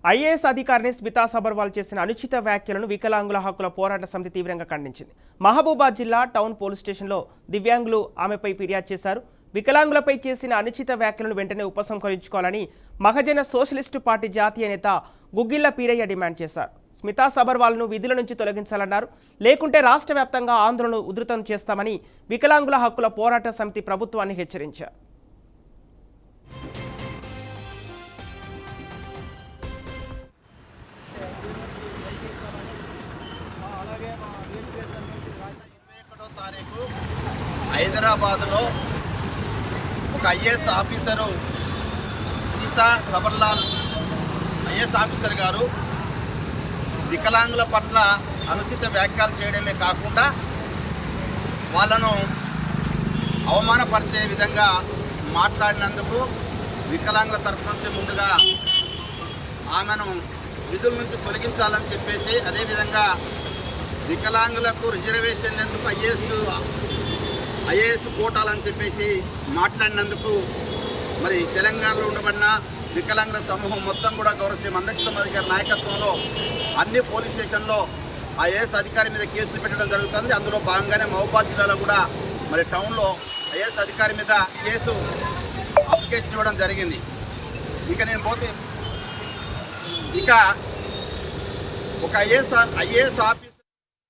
IAS అధికారిని స్మితా సబర్వాల్ చేసిన అనుచిత వ్యాఖ్యలను వికలాంగుల హక్కుల పోరాట సమితి తీవ్రంగా ఖండించింది. మహబూబాద్ జిల్లా టౌన్ పోలీస్ స్టేషన్లో దివ్యాంగులు ఆమెపై ఫిర్యాదు చేశారు. వికలాంగులపై చేసిన అనుచిత వ్యాఖ్యలను వెంటనే ఉపసంహరించుకోవాలని మహజన సోషలిస్టు పార్టీ జాతీయ నేత గుగ్గిళ్ల పీరయ్య డిమాండ్ చేశారు. స్మితా సబర్వాల్ను విధుల నుంచి తొలగించాలన్నారు. లేకుంటే రాష్ట్ర వ్యాప్తంగా ఆందోళనలు ఉధృతం చేస్తామని వికలాంగుల హక్కుల పోరాట సమితి ప్రభుత్వాన్ని హెచ్చరించారు. హైదరాబాదులో ఒక IAS officer Smita Sabharwal IAS officer గారు వికలాంగుల పట్ల అనుచిత వ్యాఖ్యలు చేయడమే కాకుండా వాళ్ళను అవమానపరిచే విధంగా మాట్లాడినందుకు వికలాంగుల తరఫు నుంచి ముందుగా ఆమెను విధుల నుంచి తొలగించాలని చెప్పేసి, అదేవిధంగా వికలాంగులకు రిజర్వేషన్ ఎందుకు ఐఏఎస్ కోటాలని చెప్పేసి మాట్లాడినందుకు మరి తెలంగాణలో ఉండబడిన వికలాంగుల సమూహం మొత్తం కూడా గౌరవ శ్రీ మందకృష్ణ గారి నాయకత్వంలో అన్ని పోలీస్ స్టేషన్లో ఐఏఎస్ అధికారి మీద కేసులు పెట్టడం జరుగుతుంది. అందులో భాగంగానే మహబూబాద్ జిల్లాలో కూడా మరి టౌన్లో ఐఏఎస్ అధికారి మీద కేసు అప్లికేషన్ ఇవ్వడం జరిగింది. ఇక ఒక ఐఏఎస్ ఆఫీసర్